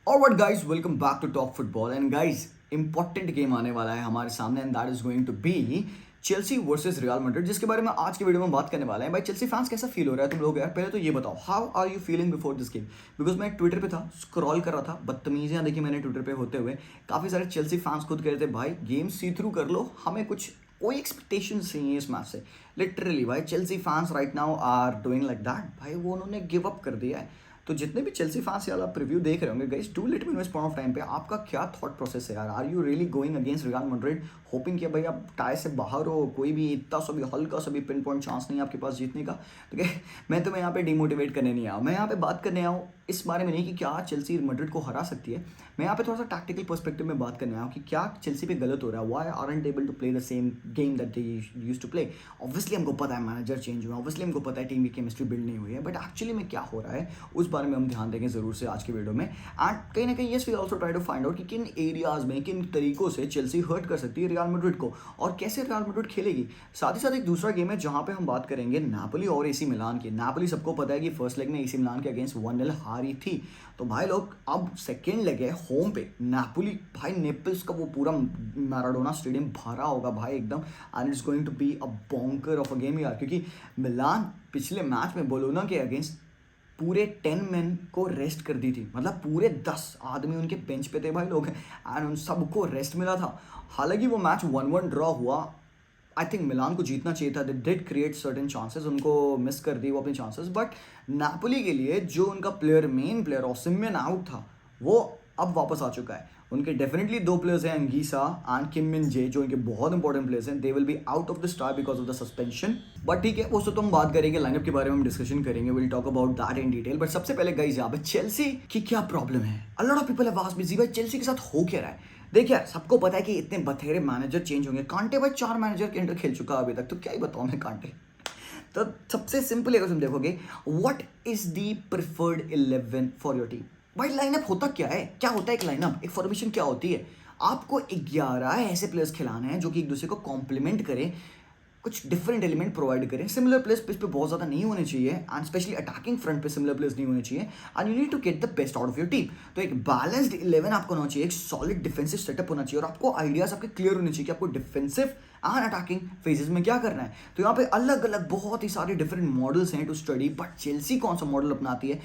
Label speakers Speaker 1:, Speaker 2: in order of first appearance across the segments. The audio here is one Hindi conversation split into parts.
Speaker 1: और what guys, welcome back to talk football. And guys, important game आने वाला है हमारे सामने and that is going to be Chelsea versus Real Madrid, जिसके बारे में आज की वीडियो में बात करने वाला है। भाई चेल्सी फैंस कैसा फील हो रहा है तुम लोग यार? पहले तो ये बताओ, how are you feeling before this game? Because मैं ट्विटर पे था, स्क्रॉल कर रहा था, बदतमीजियां देखी मैंने ट्विटर पे होते हुए। काफी सारे चेल्सी फैंस खुद कह रहे थे भाई गेम सी थ्रू कर लो, हमें कुछ कोई एक्सपेक्टेशंस नहीं है इस मैच से। लिटरली भाई Chelsea fans right now are doing like that. भाई वो उन्होंने गिव अप कर दिया है। तो जितने भी चेल्सी फैंस यार आप रिव्यू देख रहे होंगे guys, do let me know इस पॉइंट ऑफ टाइम पे आपका क्या थॉट प्रोसेस है यार? Are you really going against Real Madrid hoping कि भाई आप टाई से बाहर हो, कोई भी इतना सा भी हल्का सा भी पिन पॉइंट चांस नहीं है आपके पास जीतने का? तो क्या मैं तुम्हें यहाँ पे डिमोटिवेट करने नहीं आया, मैं यहाँ पे बात करने आया हूँ इस बारे में नहीं कि क्या चेल्सी मैड्रिड को हरा सकती है। मैं यहाँ पे थोड़ा सा टैक्टिकल पर्सपेक्टिव में बात करने आया हूँ कि क्या चेल्सी पे गलत हो रहा है, why aren't able to play the same game that they used to play. Obviously हमको पता है मैनेजर चेंज हुआ, ऑब्वियसली हमको पता है टीम की केमिस्ट्री बिल्ड नहीं हुई है, बट एक्चुअली में क्या हो रहा है उस बारे में हम ध्यान देंगे जरूर से आज की वीडियो में। एंड कहीं ना कहीं yes we also try to find out कि किन एरियाज में किन तरीकों से चेल्सी हर्ट कर सकती है रियल मैड्रिड को और कैसे रियल मैड्रिड खेलेगी। साथ ही साथ एक दूसरा गेम है जहां पे हम बात करेंगे नापोली और एसी मिलान की। नापोली सबको पता है कि फर्स्ट लेग में एसी मिलान के अगेंस्ट 1-0 हारी थी। तो भाई लोग अब सेकेंड लेग है होम पे, नापोली भाई नेपल्स का वो पूरा मैराडोना स्टेडियम भरा होगा भाई एकदम। And it's going to be a bonker of a game यार, क्योंकि मिलान पिछले मैच में बोलोना के अगेंस्ट पूरे 10 मैन को रेस्ट कर दी थी, मतलब पूरे 10 आदमी उनके बेंच पे थे भाई लोग, एंड उन सबको रेस्ट मिला था। हालांकि वो मैच 1-1 ड्रॉ हुआ। आई थिंक मिलान को जीतना चाहिए था, they did create certain chances, उनको मिस कर दी वो अपने चांसेस। बट नापोली के लिए जो उनका player, main player Osimhen out था, वो अब वापस आ चुका है। उनके डेफिनेटली दो प्लेयर्स हैं, अंगीसा एंड किम मिन जे, जो इनके बहुत इंपॉर्टेंट प्लेयर्स हैं। They will be out of the star because of the suspension. But ठीक है, वो तो हम बात करेंगे, लाइनअप के बारे में हम डिस्कशन करेंगे, will talk about that in detail. But सबसे पहले गाइस यहाँ पे चेल्सी की क्या प्रॉब्लम है? A lot of people have asked me, जी भाई चेल्सी के साथ हो क्या रहा है? देखिए यार, सबको पता है कि इतने बथेरे मैनेजर चेंज होंगे। कांटे भाई 4 मैनेजर के अंडर खेल चुका है अभी तक, तो क्या ही बताऊं मैं कांटे। तो सबसे सिंपल अगर तुम देखोगे, what is the preferred 11 for your team? भाई लाइनअप होता क्या है? क्या होता है एक लाइनअप, एक फॉर्मेशन क्या होती है? आपको 11 ऐसे प्लेयर्स खिलाने हैं जो कि एक दूसरे को कॉम्प्लीमेंट करें, कुछ डिफरेंट एलिमेंट प्रोवाइड करें। सिमिलर प्लेयर्स पिच पे बहुत ज़्यादा नहीं होने चाहिए एंड स्पेशली अटैकिंग फ्रंट पे सिमिलर प्लेयर्स नहीं होने चाहिए, and you need to get the best out of your team. तो एक बैलेंस्ड 11 आपको होना चाहिए, एक सॉलिड डिफेंसिव सेटअप होना चाहिए और आपको आइडियाज आपके क्लियर होने चाहिए कि आपको डिफेंसिव एंड अटैकिंग फेजेस में क्या करना है। तो यहाँ पे अलग अलग बहुत ही सारे डिफरेंट मॉडल्स हैं टू स्टडी, बट चेल्सी कौन सा मॉडल अपनाती है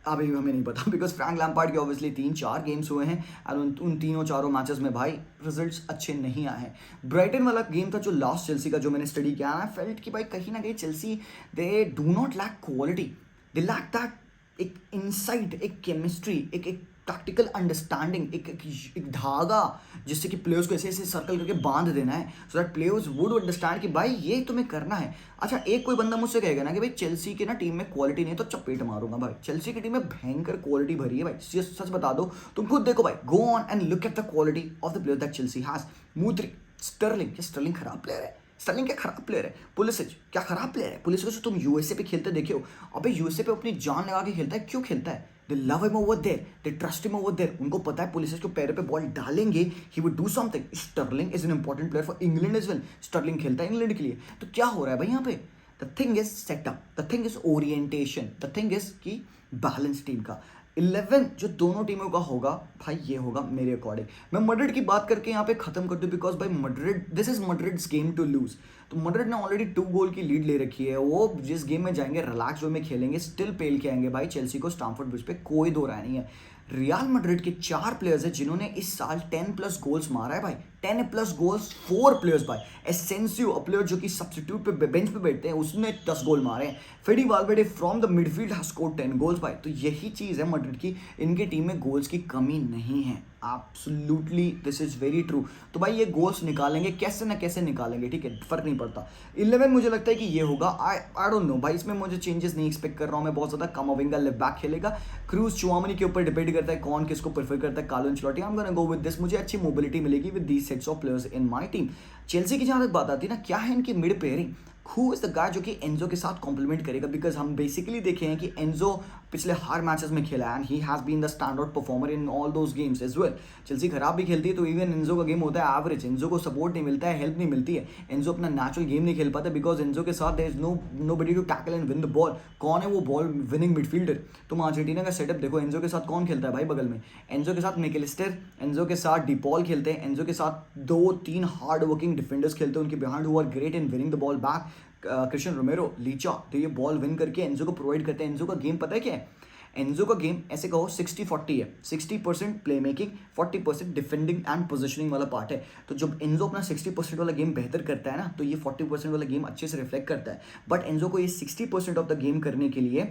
Speaker 1: अभी भी हमें नहीं पता, बिकॉज फ्रैंक लैम्पार्ड के ऑब्वियसली 3-4 गेम्स हुए हैं और उन तीनों चारों मैचेस में भाई रिजल्ट्स अच्छे नहीं आए हैं। ब्राइटन वाला गेम था जो लास्ट चेल्सी का, जो मैंने स्टडी किया, आई फेल्ट कि भाई कहीं ना कहीं Chelsea they do not lack quality, they lack that एक इनसाइट, एक केमिस्ट्री, एक टैक्टिकल अंडरस्टैंडिंग, एक धागा जिससे कि प्लेयर्स को ऐसे ऐसे सर्कल करके बांध देना है so that players would understand कि भाई ये तुम्हें करना है। अच्छा, एक कोई बंदा मुझसे कहेगा ना कि भाई चेल्सी के ना टीम में क्वालिटी नहीं है, तो चपेट मारूंगा भाई। चेल्सी की टीम में भयंकर क्वालिटी भरी है भाई, सच बता दो, तुम खुद देखो भाई, go on and look at the quality of the player that Chelsea has. Mudryk, Sterling, क्या स्टर्लिंग खराब प्लेयर है? स्टर्लिंग क्या खराब प्लेयर है? पुलिसिच क्या खराब प्लेयर है? पुलिसिच तुम यूएसए पे खेलते देखे हो, अबे यूएसए पे अपनी जान लगा के खेलता है, क्यों खेलता है? They love him over there, they trust him over there. उनको पता है पुलिस को पैर पे बॉल डालेंगे, he would do something. Sterling is an important player for England as well. Sterling खेलता है इंग्लैंड के लिए। तो क्या हो रहा है भाई यहाँ पे? The thing is setup, the thing is orientation, the thing is की बैलेंस टीम का 11 जो दोनों टीमों का होगा भाई, ये होगा मेरे अकॉर्डिंग। मैं मैड्रिड की बात करके यहाँ पे खत्म कर दूँ, बिकॉज भाई Madrid, this is Madrid's game to lose. तो मैड्रिड ने ऑलरेडी 2 गोल की लीड ले रखी है, वो जिस गेम में जाएंगे रिलैक्स वे में खेलेंगे, स्टिल पेल के आएंगे भाई चेल्सी को स्टैमफोर्ड ब्रिज पे, कोई दो राय नहीं है। रियल मैड्रिड के 4 प्लेयर्स हैं जिन्होंने इस साल 10+ गोल्स मारा है भाई, 10+ गोल्स। 4 प्लेयर्स भाई, एसेंसियो अ प्लेयर जो कि सब्स्टिट्यूट पे बेंच पे बैठते हैं, उसने 10 गोल मारे हैं। Fede Valverde from the midfield has scored 10 goals भाई। तो यही चीज़ है मैड्रिड की, इनके टीम में गोल्स की कमी नहीं है। Absolutely this is very true. तो भाई ये गोल्स निकालेंगे, कैसे ना कैसे निकालेंगे, ठीक है, फर्क नहीं पड़ता। 11 मुझे लगता है कि ये होगा। आई डोंट नो भाई, इसमें मुझे चेंजेस नहीं एक्सपेक्ट कर रहा हूँ मैं बहुत ज़्यादा। कमाविंगा लेफ्ट बैक खेलेगा, क्रूज चुआमनी के ऊपर डिपेंड करता है कौन किसको प्रेफर करता है। Carlo Ancelotti, I am gonna go with this. मुझे अच्छी मोबिलिटी मिलेगी with these sets of players in my team. Chelsea की जहाँ तक बात आती है ना, क्या है इनकी mid pairing, who is the guy जो कि एंजो के साथ कॉम्प्लीमेंट करेगा? बिकॉज हम बेसिकली देखे हैं कि एंजो पिछले हर मैचेस में खेला है and he has been the stand out performer in all those games as well. Chelsea खराब भी खेलती है तो इवन एंजो का गेम होता है एवरेज, एंजो को सपोर्ट नहीं मिलता है, हेल्प नहीं मिलती है, एंजो अपना नेचुरल गेम नहीं खेल पाता बिकॉज एंजो के साथ there is nobody to tackle and win the ball. कौन है वो बॉल विनिंग मिडफील्डर? तुम अर्जेंटीना का सेटअप देखो, एंजो के साथ कौन खेलता है भाई बगल में? एंजो के साथ मैकलिस्टर, एंजो के साथ डिपॉल खेलते हैं, एंजो के साथ 2-3 हार्ड वर्किंग डिफेंडर्स खेलते हैं उनके behind who are great in winning the ball back. Cristian Romero, Licha, तो ये बॉल विन करके एंजो को प्रोवाइड करते हैं। एंजो का गेम पता है क्या है? एंजो का गेम ऐसे कहो 60-40 है, 60% play making, 40% defending and positioning वाला पार्ट है। तो जब एंजो अपना 60% वाला गेम बेहतर करता है ना, तो ये 40% वाला गेम अच्छे से रिफ्लेक्ट करता है। बट एंजो को ये 60% ऑफ द गेम करने के लिए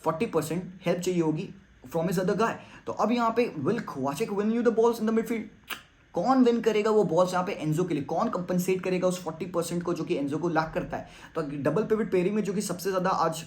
Speaker 1: 40% हेल्प चाहिए होगी फ्रॉम हिज अदर गाय। तो अब यहाँ पे will Kovacic win you the balls in the midfield? कौन विन करेगा वो बॉल्स यहाँ पे एंजो के लिए? कौन कंपनसेट करेगा उस 40% को जो कि एंजो को लैक करता है? तो डबल पिवट पेयरिंग में जो कि सबसे ज़्यादा आज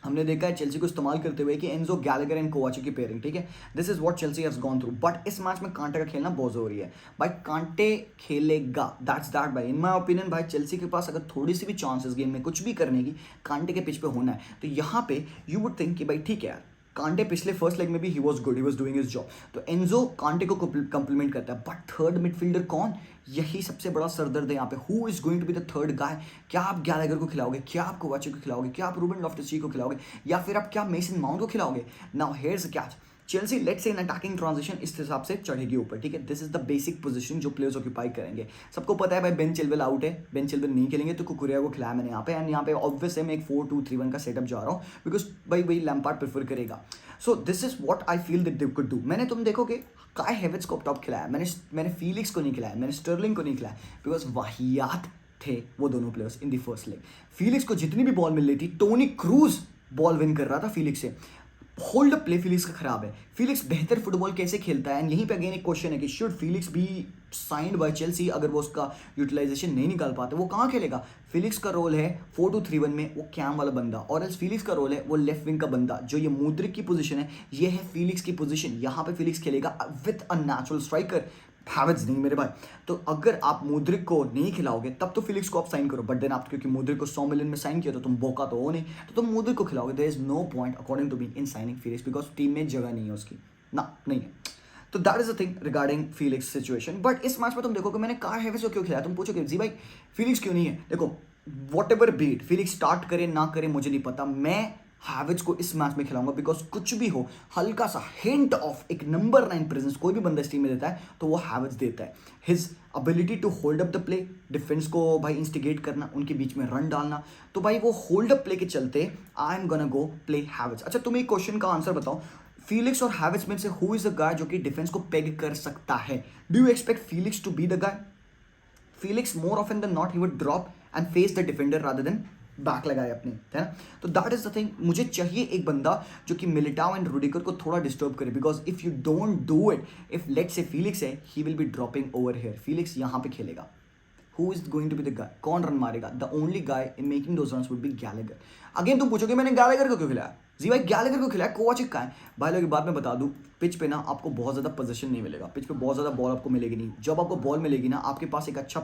Speaker 1: हमने देखा है चेल्सी को इस्तेमाल करते हुए कि एंजो गैलेगर एंड कोवाचिक की पेयरिंग, ठीक है, this is what Chelsea has gone through. But इस मैच में कांटे का खेलना बहुत जरूरी है भाई, कांटे खेलेगा, दैट्स दैट भाई, इन माय ओपिनियन भाई। चेल्सी के पास अगर थोड़ी सी भी चांस इस गेम में कुछ भी करने की, कांटे के पिच पे होना है। तो यहाँ पे यू वुड थिंक कि भाई ठीक है यार, कांटे पिछले फर्स्ट लेग में भी he was good, he was doing his job, तो एंजो कांटे को कंप्लीमेंट करता है। बट थर्ड मिडफील्डर कौन? यही सबसे बड़ा सरदर्द है यहाँ पे। Who is going to be the third guy? क्या आप गैलेगर को खिलाओगे? क्या आप कोवाचिक को खिलाओगे? क्या आप रूबन लॉफ्टस-चीक को खिलाओगे? या फिर आप क्या मेसन माउंट को खिलाओगे? Now here's the catch, Chelsea let's say in attacking transition इस हिसाब से चढ़ेगी ऊपर, ठीक है, this is the basic position जो प्लेयर्स ऑक्यूपाई करेंगे। सबको पता है भाई बेन चिलवेल आउट है, बेन चिलवेल नहीं खेलेंगे, तो कुकुरेया को खिलाया मैंने यहाँ पे। एंड यहाँ पे ऑब्वियस है मैं एक 4-2-3-1 का सेटअप जा रहा हूँ बिकॉज भाई वही लैम्पार्ड प्रेफर करेगा। So this is what I feel that they could do. मैंने, तुम देखोगे, काय हेवर्ट्ज को टॉप खिलाया, मैंने फीलिक्स को नहीं खिलाया, मैंने स्टर्लिंग को नहीं खिलाया बिकॉज वाहियात थे वो दोनों players in the first leg. Felix को जितनी भी बॉल मिल रही थी, टोनी क्रूज बॉल विन कर रहा था फीलिक्स से। होल्ड अप प्ले फीलिक्स का खराब है। फीलिक्स बेहतर फुटबॉल कैसे खेलता है? एंड यहीं पे अगेन एक क्वेश्चन है कि should Felix be signed by Chelsea? अगर वो उसका यूटिलाइजेशन नहीं निकाल पाते, वो कहाँ खेलेगा? फीलिक्स का रोल है 4-2-3-1 में वो कैम वाला बंदा, और एल्स फीलिक्स का रोल है वो लेफ्ट विंग का बंदा। जो ये मुद्रिक की पोजीशन है, ये है फीलिक्स की पोजीशन। यहाँ पे फीलिक्स खेलेगा विथ अ नेचुरल स्ट्राइकर, हैवर्ट्ज नहीं मेरे भाई। तो अगर आप मुद्रिक को नहीं खिलाओगे तब तो फिलिक्स को आप साइन करो, बट देन आप, क्योंकि मुद्रिक को 100 मिलियन में साइन किया तो तुम बोका तो हो नहीं, तो तुम मुद्रिक को खिलाओगे। There is no point according to me in signing Felix because team में जगह नहीं है उसकी, ना नहीं है। तो that is the thing regarding Felix situation. But इस मैच में तुम देखो कि मैंने काय हेवर्ट्ज को क्यों खिलाया। तुम पूछोगे जी भाई फिलिक्स क्यों नहीं है? देखो whatever beat, Felix start करे ना करे मुझे नहीं पता, मैं हैवर्ट्ज को इस मैच में खिलाऊंगा बिकॉज कुछ भी हो, हल्का सा हिंट ऑफ एक नंबर 9 प्रेजेंस कोई भी बंदा इस टीम में देता है तो वो हैवर्ट्ज देता है। His ability to hold up the play, defence को भाई इंस्टिगेट करना, उनके बीच में रन डालना, तो भाई वो होल्ड अप प्ले के चलते I am gonna go play Havertz. अच्छा तुम एक क्वेश्चन का आंसर बताओ, फीलिक्स और हैवर्ट्ज में से हु इज द गाय जो कि डिफेंस को पेग कर सकता है? Do you expect Felix to be the guy? Felix more often than not he would drop and face the defender rather than back लगाए अपने, है ना? तो दैट इज द थिंग, मुझे चाहिए एक बंदा जो कि मिलिटाओ एंड रूडिगर को थोड़ा डिस्टर्ब करे because if you don't do it, if let's say Felix है, he will be dropping over here. Felix यहाँ पे खेलेगा, who is going to be the guy? कौन रन मारेगा? The only guy in making those runs would be Gallagher. Again तुम पूछोगे मैंने गैलेगर को क्यों खिलाया? जी भाई गैलेगर को खिलाया, कोवाचिक का है भाई। लोग बात मैं बता दूं, पिच पे ना आपको बहुत ज़्यादा पोजीशन नहीं मिलेगा, पिच पे बहुत ज़्यादा बॉल आपको मिलेगी नहीं। जब आपको बॉल मिलेगी ना, आपके पास एक अच्छा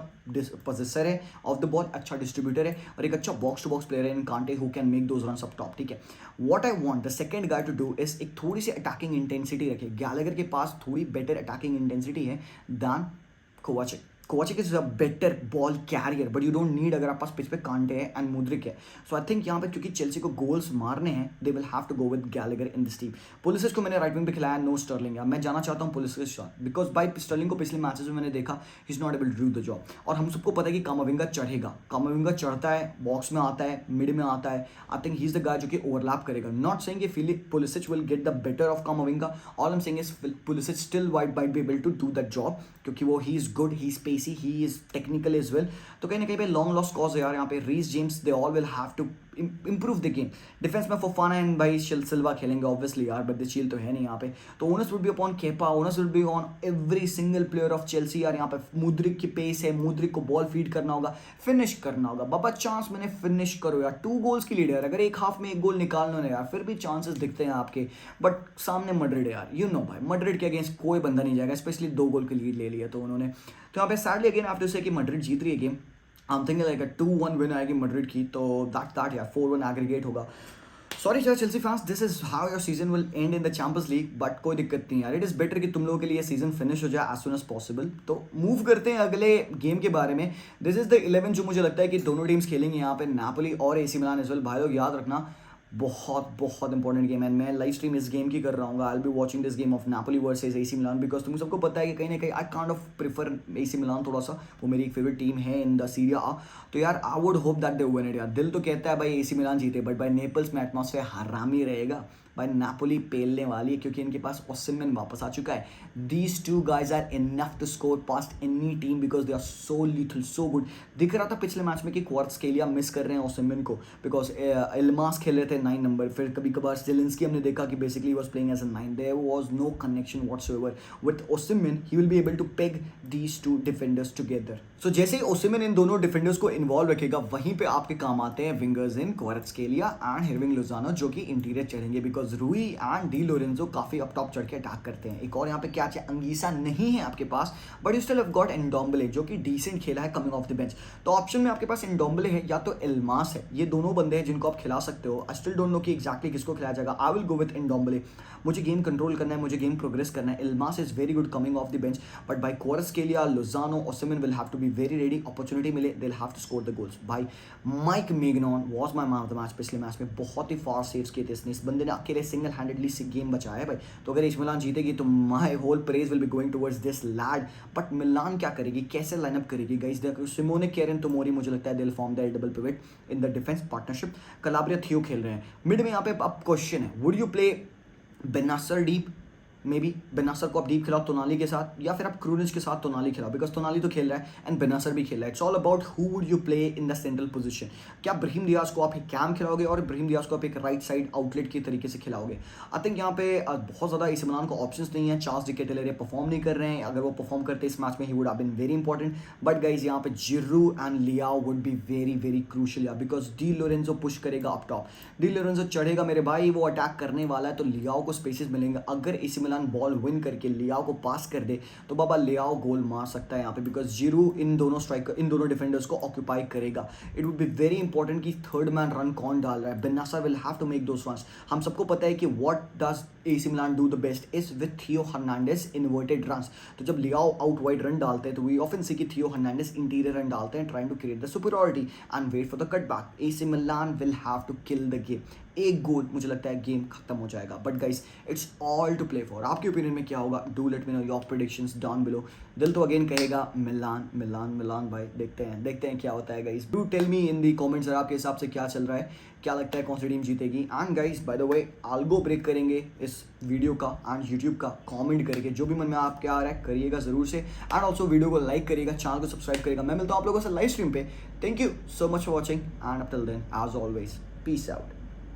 Speaker 1: पोजेसर है ऑफ द बॉल, अच्छा डिस्ट्रीब्यूटर है और एक अच्छा बॉक्स टू बॉक्स प्लेयर है in Conte who can make those runs up top, ठीक है। What I want the second guy to do is एक थोड़ी सी अटैकिंग इंटेंसिटी रखे। गैलेगर के पास थोड़ी बेटर अटैकिंग इंटेंसिटी है than Kovacic. Kovacic is a better ball carrier but you don't need, अगर आप पास पिच पे कांटे है एंड मुद्रिक है। सो आई थिंक यहाँ पे क्योंकि चेल्सी को गोल्स मारने हैं, they will have to go with Gallagher in this team. Pulisic को मैंने राइट विंग पे खिलाया, नो स्टर्लिंग। मैं जाना चाहता हूँ Pulisic shot because by Sterling को पिछले मैचेस में मैंने देखा he is not able to do the job. और हम सबको पता है कि कामाविंगा चढ़ेगा, कामाविंगा चढ़ता है, बॉक्स में आता है, मिड में आता है। I think he is the guy जो कि ओवरलैप करेगा। Not saying Philip Pulisic will get the better of Camavinga, all I am saying is Pulisic still might be able to do that job क्योंकि वो he is good, he is spacey, he is technical as well. तो कहीं ना कहीं पे लॉन्ग लॉस्ट कॉज है यार यहाँ पे। Reece James they all will have to improve the game. Defence में फोफाना एंड भाई सिल्वा खेलेंगे ऑब्वियसली यार, बट द शील्ड तो है नहीं यहाँ पे। तो onus will be upon Kepa, onus will be on every single player of Chelsea यार। यहाँ पे मुद्रिक की पेस है, मुद्रिक को बॉल फीड करना होगा, फिनिश करना होगा। बाबा चांस मैंने फिनिश करो यार, 2 गोल्स की लीड है, अगर एक हाफ में 1 गोल निकालना है यार फिर भी चांसेस दिखते हैं आपके। बट सामने मैड्रिड है यार, यू नो भाई मैड्रिड के अगेंस्ट कोई बंदा नहीं जाएगा, स्पेशली 2 गोल की लीड ले लिया तो उन्होंने। तो यहाँ पे सैडली अगेन आफ्टर से कि मैड्रिड जीत रही है game, I am thinking like a 2-1 win आएगी मैड्रिड की, तो दैट यार 4-1 एग्रीगेट होगा। सॉरी यार Chelsea fans, this is how your season will and in the champions league, but कोई दिक्कत नहीं यार, इट इज बेटर कि तुम लोगों के लिए सीजन फिनिश हो जाए एज सुन एज पॉसिबल। तो मूव करते हैं अगले गेम के बारे में। दिस इज द 11 जो मुझे लगता है कि दोनों टीम्स खेलेंगे यहाँ पे, नापोली और एसी मिलान एज वेल। भाई लोग याद रखना, बहुत बहुत इंपॉर्टेंट गेम है। मैं लाइव स्ट्रीम इस गेम की कर रहा हूँ। I be watching this game of Napoli versus AC Milan, because तुम सबको पता है कि कहीं ना कहीं I kind of prefer AC Milan थोड़ा सा, वो मेरी एक फेवरेट टीम है इन द सीरिया आ। तो यार I would hope that they win it यार। दिल तो कहता है भाई एसी मिलान जीते, बट भाई नेपल्स में एटमॉस्फेयर हरामी रहेगा। भाई नापोली पेलने वाली है क्योंकि इनके पास ओसिमेन वापस आ चुका है। These two guys are enough to score past any team because they are so lethal, so good. दिख रहा था पिछले मैच में कि क्वार्ट्सकेलिया मिस कर रहे हैं ओसिमेन को, बिकॉज इल्मास खेल रहे थे 9 नंबर, फिर कभी कभार जेलेंस्की हमने देखा कि basically was playing as a 9। There was no connection whatsoever with Osimhen. He will be able to peg these two defenders together. So जैसे ही ओसिमेन इन दोनों डिफेंडर्स को इन्वॉल्व रखेगा, वहीं पे आपके काम आते हैं विंगर्स इन क्वार्ट्सकेलिया एंड हिरविंग लुज़ानो, जो कि इंटीरियर चढ़ेंगे बिकॉज रूई एंड डी लोरेंजो काफी अप टॉप चढ़ के अटैक करते हैं। एक और यहाँ पे क्या चाहिए, अंगीसा नहीं है आपके पास, but you still have got Ndombele जो कि डिसेंट खेला है कमिंग ऑफ द बेंच। तो ऑप्शन में आपके पास एंडोम्बले है या तो इल्मास है, ये दोनों बंदे हैं जिनको आप खिला सकते हो। आई स्टिल डोंट नो कि एग्जैक्टली किसको खिलाया जाएगा। I will go with Ndombele. मुझे गेम कंट्रोल करना है, मुझे गेम प्रोग्रेस करना है। Elmas is very good coming off the bench, but by Kvaratskhelia, Lozano, Osimhen will have to be very ready. Opportunity मिले, they will have to score the goals. भाई Mike Maignan was my man of the match पिछले मैच में, बहुत ही फार सेव्स किए थे इसने। इस बंदे ने अकेले सिंगल हैंडेडली से गेम बचाया है भाई। तो अगर एसी मिलान जीतेगी तो my whole praise will be going towards this lad. But Milan क्या करेगी, कैसे लाइनअप करेगी गाइस? देखो सिमोने केरन तोमोरी, मुझे लगता है they will form the double pivot in the defence partnership. कलाब्रिया थियो खेल रहे हैं मिड में। यहाँ पे अब क्वेश्चन है, would you play Bennacer deep? Maybe Bennacer को आप डीप खिलाओ तोनाली के साथ, या फिर आप क्रूनिज के साथ तोनाली खिलाओ, बिकॉज तोनाली तो खेल रहा है एंड बेनासर भी खेल रहा है। It's all about who would you play in the central position. क्या ब्रहीम डियाज को आप एक कैम खिलाओगे और ब्रहीम डियाज को आप एक राइट साइड आउटलेट के तरीके से खिलाओगे? आई थिंक यहाँ पे बहुत ज़्यादा एसी मिलान को ऑप्शंस नहीं है। चार्ल्स डी केटेलर परफॉर्म नहीं कर रहे हैं। अगर वो परफॉर्म करते इस मैच में, he would have been very important. But guys यहाँ पे Giroud and Leao would be very very crucial यार, बिकॉज डी लोरेंजो पुश करेगा अप टॉप। डी लोरेंजो चढ़ेगा मेरे भाई, वो अटैक करने वाला है, तो लियाओ को स्पेसेस मिलेंगे। अगर एसी मिलान बॉल विन करके लियाओ को पास कर दे तो बाबा लियाओ गोल मार सकता है यहाँ पे, बिकॉज जीरू इन दोनों स्ट्राइकर, इन दोनों डिफेंडर्स को ऑक्यूपाई करेगा। It would be very important कि थर्ड मैन रन कौन डाल रहा है। Bennacer will have to make those runs. हम सबको पता है कि what does AC Milan do the best is with Theo Hernandez inverted runs. तो जब लियाओ आउट वाइड रन डालते हैं तो वी ऑफन सी कि थियो हर्नांडेज इंटीरियर रन डालते हैं, trying to create the superiority and wait for the cutback. AC Milan will have to kill the game. एक गोल मुझे लगता है गेम खत्म हो जाएगा। But guys it's all to play for. आपके ओपिनियन में क्या होगा? Do let me know your predictions down below. दिल तो अगेन कहेगा मिलान मिलान मिलान भाई। देखते हैं क्या होता है guys. Do tell me in the comments sir आपके हिसाब से क्या चल रहा है, क्या लगता है कौन सी टीम जीतेगी। And guys by the way algo break करेंगे इस वीडियो का एंड यूट्यूब का, कमेंट करके जो भी मन में आपके आ रहा है करिएगा ज़रूर से। एंड ऑल्सो वीडियो को लाइक करिएगा, चैनल को सब्सक्राइब करिएगा। मैं मिलता हूँ आप लोगों से लाइव स्ट्रीम पे। Thank you so much for watching and till then as always peace out.